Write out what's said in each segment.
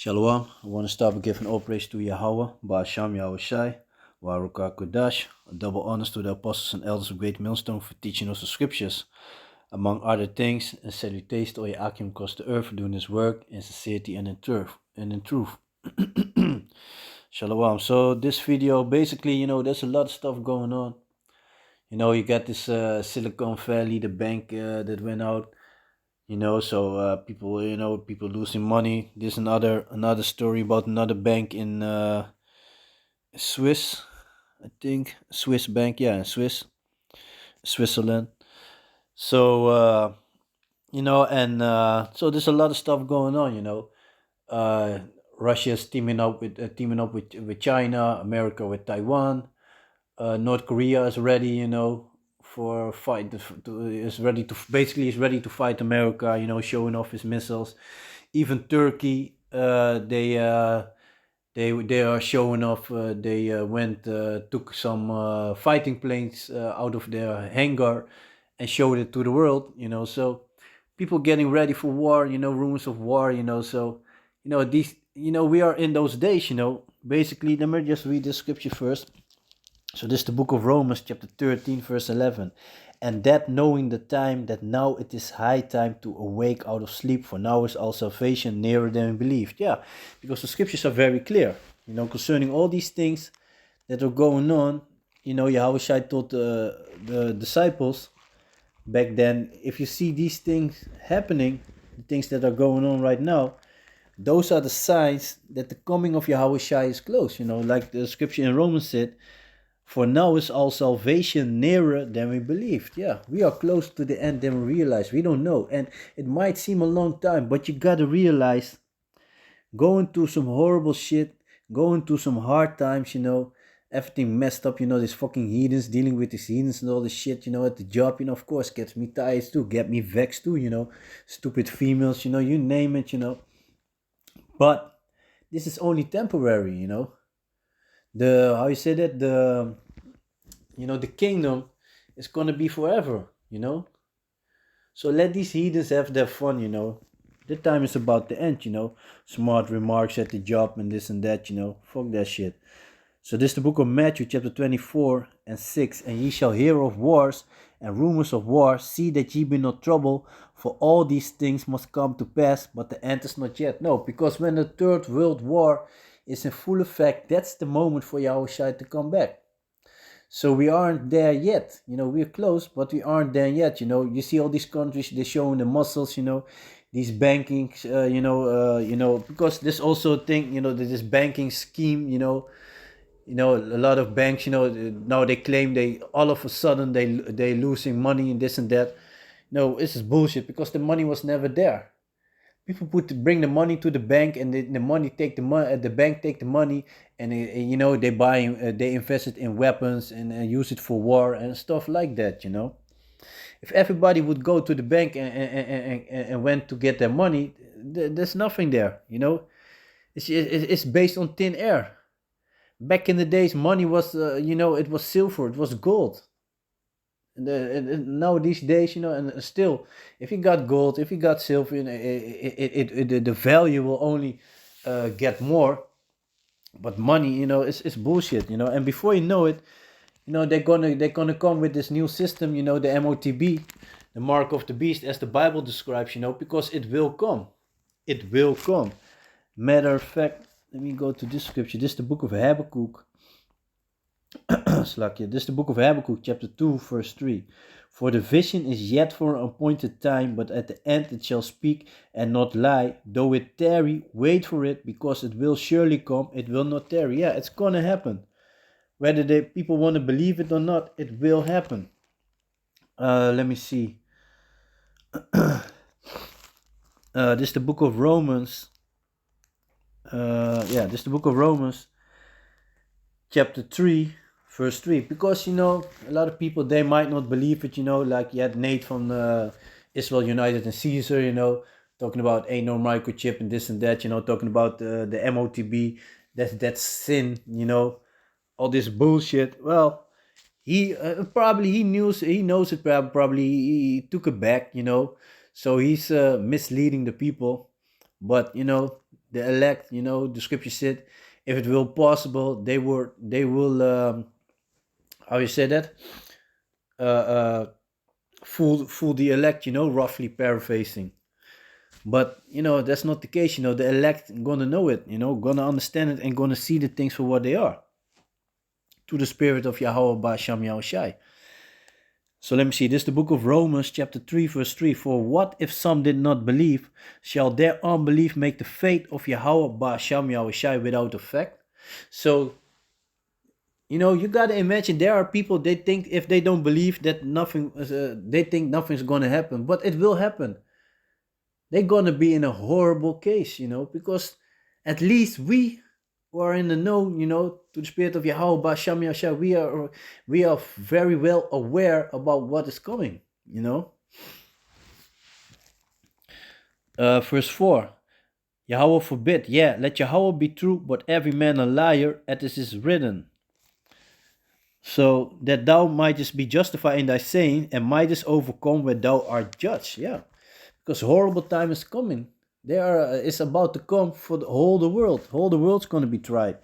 Shalom. I want to start by giving all praise to Yahweh, Ba'asham Yahushai, Baruch Kodash, double honors to the apostles and elders of Great Millstone for teaching us the scriptures, among other things, and salutations to all Akim across the earth for doing this work in sincerity and in truth. Shalom. So this video, basically, there's a lot of stuff going on. You got this Silicon Valley, the bank that went out. So people losing money. There's another story about another bank in Swiss, I think. Swiss bank, yeah, in Switzerland. So so there's a lot of stuff going on. Russia's teaming up with China, America with Taiwan. North Korea is ready, for fight. Is ready to fight America. Showing off his missiles. Even Turkey, they are showing off. They took some fighting planes out of their hangar and showed it to the world. So people getting ready for war. Rumors of war. So these. We are in those days. Basically, let me just read the scripture first. So this is the book of Romans, chapter 13, verse 11. And that knowing the time, that now it is high time to awake out of sleep, for now is our salvation nearer than we believed. Yeah, because the scriptures are very clear, concerning all these things that are going on. Yahushua told the disciples back then, if you see these things happening, the things that are going on right now, those are the signs that the coming of Yahushua is close. Like the scripture in Romans said, for now is all salvation nearer than we believed. Yeah, we are close to the end than we realize. We don't know. And it might seem a long time, but you gotta realize, going through some horrible shit, going through some hard times, everything messed up, these fucking heathens, dealing with these heathens and all this shit, at the job, of course, gets me tired too, get me vexed too, stupid females, you name it, But this is only temporary, how you say that, the kingdom is gonna be forever, so let these heathens have their fun, the time is about to end, smart remarks at the job and this and that, fuck that shit. So this is the book of Matthew chapter 24 and 6. And ye shall hear of wars and rumors of wars. See that ye be not troubled, for all these things must come to pass, but the end is not yet. No, because when the third world war is in full effect, that's the moment for Yahushua to come back. So we aren't there yet. We're close, but we aren't there yet. You see all these countries, they're showing the muscles, these bankings, because there's also a thing, this banking scheme, a lot of banks, now they claim they all of a sudden they losing money and this and that. No, this is bullshit, because the money was never there. People bring the money to the bank, and the money take the money. The bank take the money, and they buy, they invest it in weapons and use it for war and stuff like that. If everybody would go to the bank and went to get their money, there's nothing there. It's based on thin air. Back in the days, money was, it was silver, it was gold. And now these days, and still, if you got gold, if you got silver, the value will only get more. But money, is bullshit, And before you know it, they're gonna come with this new system, the MOTB, the mark of the beast, as the Bible describes, because it will come. It will come. Matter of fact, let me go to this scripture. This is the book of Habakkuk. This is the book of Habakkuk, chapter 2, verse 3. For the vision is yet for an appointed time, but at the end it shall speak and not lie. Though it tarry, wait for it, because it will surely come. It will not tarry. Yeah, it's gonna happen. Whether the people want to believe it or not, it will happen. Let me see. This is the book of Romans. This is the book of Romans, chapter 3, verse 3. Because, a lot of people, they might not believe it, like you had Nate from Israel United and Caesar, talking about ain't no microchip and this and that, talking about the MOTB, that's sin, all this bullshit. Well, he probably he knows it, probably he took it back, so he's misleading the people. But the elect, the scripture said, if it will possible, they will how you say that, uh, uh, fool the elect, roughly paraphrasing. But that's not the case. The elect gonna know it, gonna understand it and gonna see the things for what they are, to the spirit of Yahweh Basham Yahushai. So let me see. This is the book of Romans, chapter 3, verse 3. For what if some did not believe? Shall their unbelief make the faith of Yahweh Basham Yahushai without effect? So, you gotta imagine there are people, they think if they don't believe that nothing, they think nothing's gonna happen, but it will happen. They're gonna be in a horrible case, because at least we who are in the know, to the spirit of Yahweh Basham Yahshua, we are very well aware about what is coming, Verse 4. Yahweh forbid, let Yahweh be true, but every man a liar, as it is written. So that thou mightest be justified in thy saying, and mightest overcome when thou art judged. Yeah, because horrible time is coming. It's about to come for the whole the world. Whole the world's going to be tried.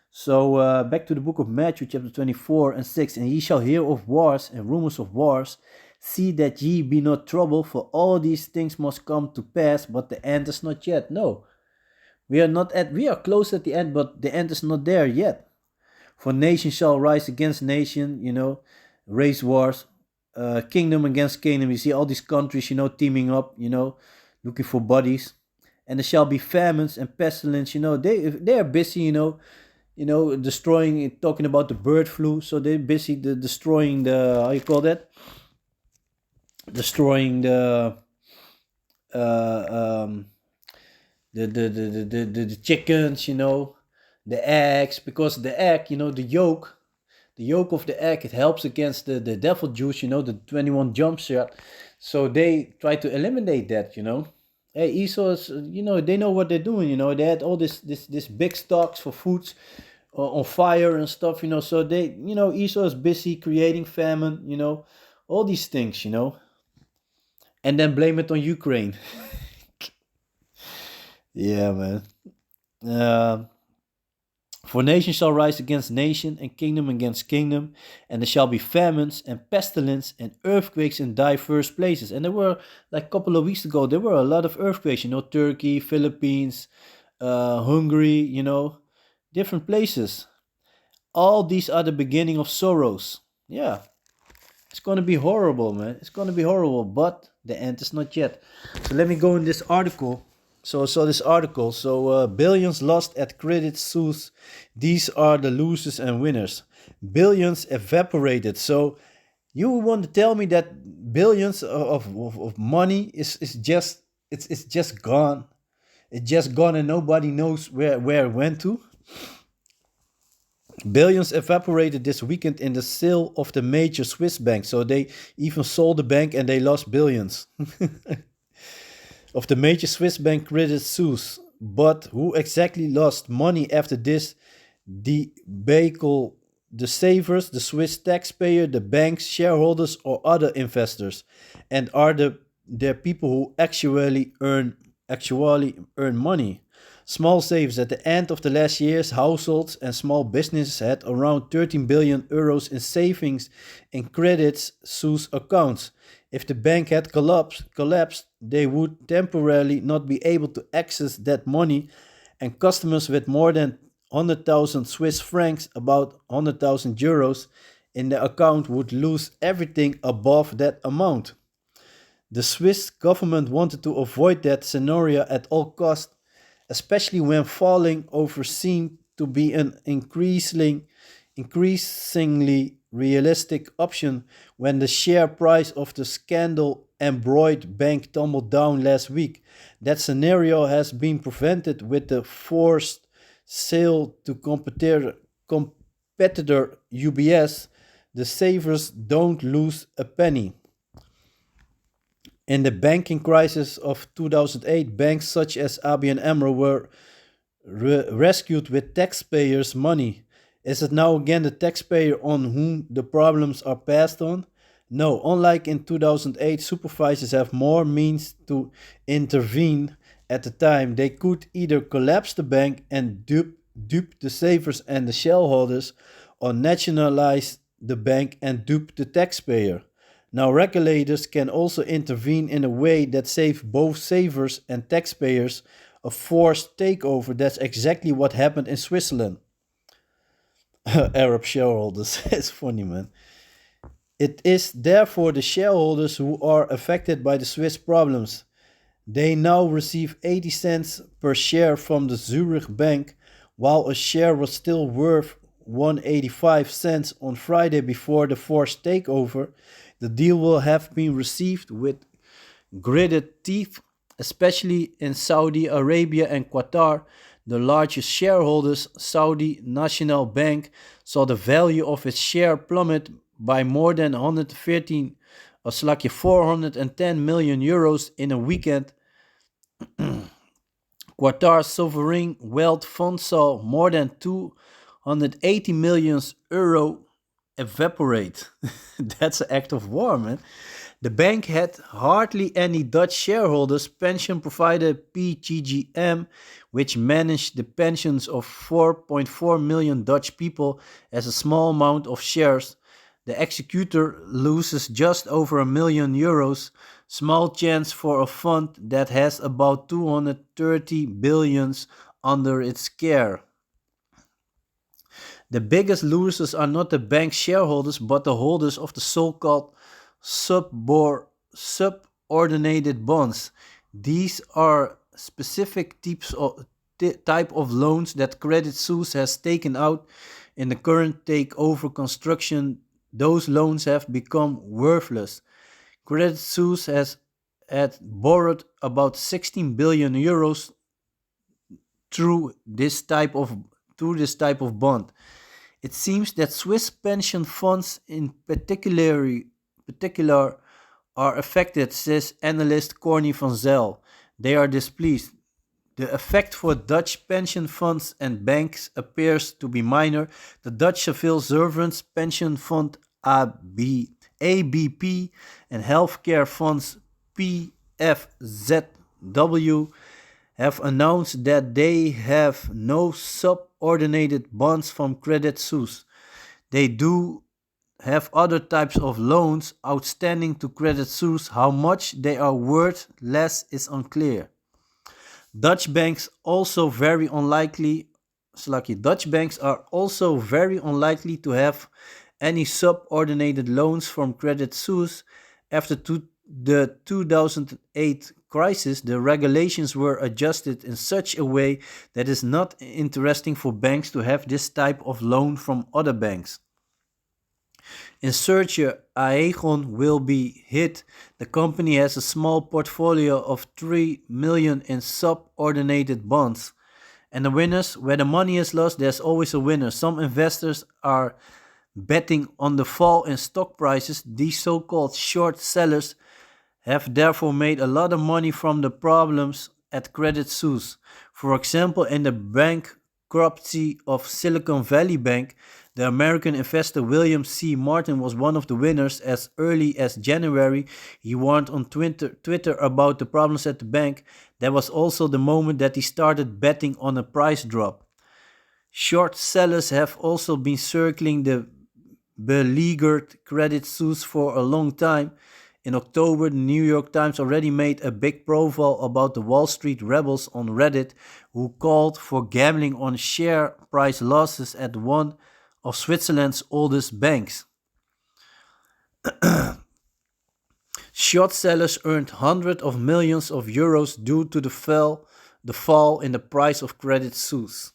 So back to the book of Matthew, chapter 24 and 6. And ye shall hear of wars and rumors of wars. See that ye be not troubled, for all these things must come to pass, but the end is not yet. No, we are close at the end, but the end is not there yet. For nation shall rise against nation, race wars, kingdom against kingdom. You see all these countries, teaming up, looking for bodies. And there shall be famines and pestilence, they are busy, destroying, talking about the bird flu. So they're busy destroying the, how you call that? Destroying uh, the chickens, the eggs, because the egg, the yolk of the egg, it helps against the devil juice, the 21 jump shot. So they try to eliminate that, Hey, Esau is, they know what they're doing, they had all this big stocks for foods on fire and stuff, so they, Esau is busy creating famine, all these things, and then blame it on Ukraine. Yeah, man. Uh, For nation shall rise against nation, and kingdom against kingdom, and there shall be famines and pestilence and earthquakes in diverse places. And there were, like a couple of weeks ago, there were a lot of earthquakes, Turkey, Philippines, Hungary, different places. All these are the beginning of sorrows. Yeah, it's going to be horrible, man. It's going to be horrible, but the end is not yet. So let me go in this article. So I saw this article. So billions lost at Credit Suisse. These are the losers and winners. Billions evaporated. So you want to tell me that billions of money is just it's just gone. It's just gone and nobody knows where it went to. Billions evaporated this weekend in the sale of the major Swiss bank. So they even sold the bank and they lost billions. Of the major Swiss bank Credit Suisse. But who exactly lost money after this debacle? The savers, the Swiss taxpayer, the banks, shareholders, or other investors? And are there people who actually earn money? Small savers at the end of the last years, households and small businesses had around 13 billion euros in savings in Credit Suisse accounts. If the bank had collapsed, they would temporarily not be able to access that money, and customers with more than 100,000 Swiss francs, about 100,000 euros, in their account would lose everything above that amount. The Swiss government wanted to avoid that scenario at all costs, especially when falling over seemed to be an increasingly realistic option when the share price of the scandal embroiled bank tumbled down last week. That scenario has been prevented with the forced sale to competitor UBS. The savers don't lose a penny. In the banking crisis of 2008, banks such as ABN AMRO were rescued with taxpayers' money. Is it now again the taxpayer on whom the problems are passed on? No, unlike in 2008, supervisors have more means to intervene at the time, they could either collapse the bank and dupe the savers and the shareholders, or nationalize the bank and dupe the taxpayer. Now, regulators can also intervene in a way that saves both savers and taxpayers a forced takeover. That's exactly what happened in Switzerland. Arab shareholders. It's funny, man. It is therefore the shareholders who are affected by the Swiss problems. They now receive 80 cents per share from the Zurich bank, while a share was still worth 185 cents on Friday before the forced takeover. The deal will have been received with gritted teeth, especially in Saudi Arabia and Qatar. The largest shareholders, Saudi National Bank, saw the value of its share plummet by more than 113 or 410 million euros in a weekend. Qatar's sovereign wealth fund saw more than 280 million euro evaporate. That's an act of war, man. The bank had hardly any Dutch shareholders. Pension provider PGGM, which managed the pensions of 4.4 million Dutch people, has a small amount of shares. The executor loses just over €1 million. Small chance for a fund that has about 230 billions under its care. The biggest losers are not the bank shareholders, but the holders of the so-called subordinated bonds. These are specific type of loans that Credit Suisse has taken out in the current takeover construction. Those loans have become worthless. Credit Suisse had borrowed about 16 billion euros through this type of bond. It seems that Swiss pension funds in particular are affected, says analyst Corny van Zyl. They are displeased. The effect for Dutch pension funds and banks appears to be minor. The Dutch Civil Servants Pension Fund ABP and healthcare funds PFZW have announced that they have no subordinated bonds from Credit Suisse. They do have other types of loans outstanding to Credit Suisse. How much they are worth less is unclear. Dutch banks are also very unlikely to have any subordinated loans from Credit Suisse. After the 2008 crisis, the regulations were adjusted in such a way that it is not interesting for banks to have this type of loan from other banks. Insurgere Aegon will be hit. The company has a small portfolio of 3 million in subordinated bonds. And the winners, where the money is lost, there's always a winner. Some investors are betting on the fall in stock prices. These so-called short sellers have therefore made a lot of money from the problems at Credit Suisse. For example, in the bankruptcy of Silicon Valley Bank, the American investor William C. Martin was one of the winners. As early as January, he warned on Twitter about the problems at the bank. That was also the moment that he started betting on a price drop. Short sellers have also been circling the beleaguered Credit Suisse for a long time. In October, the New York Times already made a big profile about the Wall Street rebels on Reddit who called for gambling on share price losses at one of Switzerland's oldest banks. Short sellers earned hundreds of millions of euros due to the fall in the price of Credit Suisse.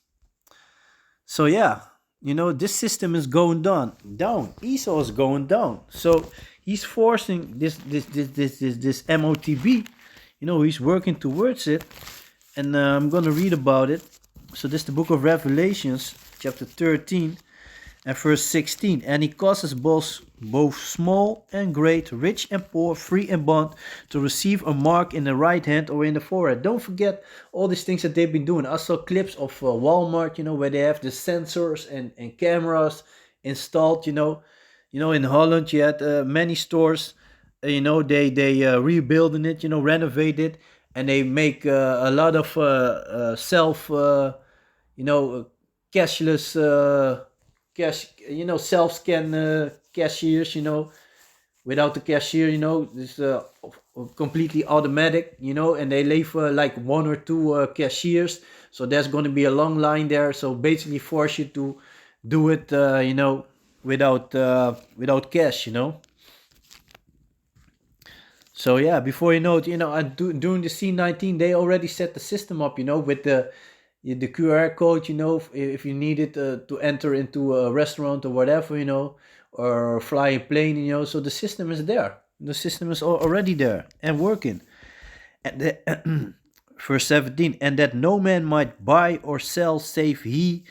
So yeah, this system is going down. ESO is going down. So he's forcing this MOTB. He's working towards it, and I'm gonna read about it. So this is the book of Revelations, chapter 13 and verse 16. And he causes both small and great, rich and poor, free and bond, to receive a mark in the right hand or in the forehead. Don't forget all these things that they've been doing. I saw clips of Walmart, where they have the sensors and cameras installed. In Holland you had many stores. They rebuilding it, renovate it, and they make a lot of self, you know, cashless, self scan cashiers, without the cashier, it's completely automatic, and they leave like one or two cashiers, so there's going to be a long line there, so basically force you to do it, without cash, so yeah, before you know it, during the C19, they already set the system up, with the QR code, if you need it to enter into a restaurant or whatever, or fly a plane, so the system is there. The system is already there and working. And verse 17, and that no man might buy or sell save he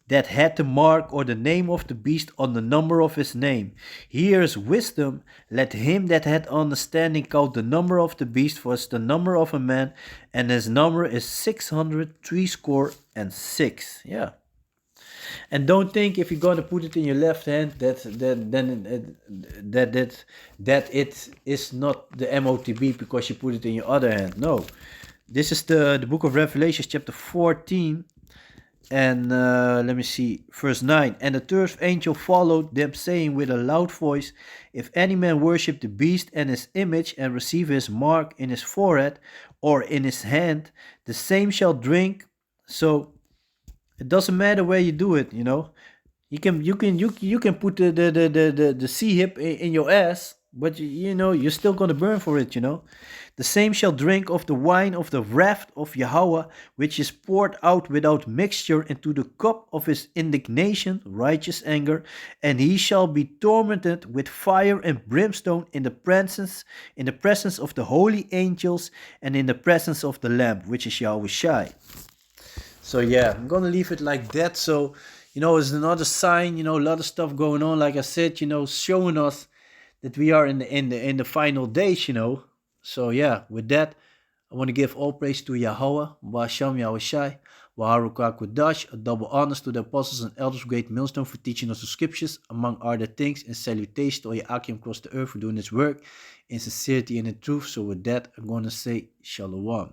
that had the mark or the name of the beast on the number of his name. Here is wisdom. Let him that had understanding count the number of the beast, for it's the number of a man, and his number is 666. Yeah. And don't think if you're gonna put it in your left hand that it is not the MOTB because you put it in your other hand. No, this is the book of Revelation, chapter 14, and let me see, verse 9. And the third angel followed them, saying with a loud voice, if any man worship the beast and his image, and receive his mark in his forehead or in his hand, the same shall drink. So it doesn't matter where you do it, You can put the C hip in your ass, but you're still gonna burn for it, The same shall drink of the wine of the wrath of Yahweh, which is poured out without mixture into the cup of his indignation, righteous anger, and he shall be tormented with fire and brimstone in the presence of the holy angels and in the presence of the Lamb, which is Yahweh Shai. So yeah, I'm gonna leave it like that. So, it's another sign, a lot of stuff going on, like I said, showing us that we are in the final days. So yeah, with that, I want to give all praise to Yahweh, Basham Yahushai, Waharuka Kudash, a double honors to the apostles and elders of Great Millstone for teaching us the scriptures, among other things, and salutation to all Akim across the earth for doing this work in sincerity and in truth. So with that, I'm going to say Shalom.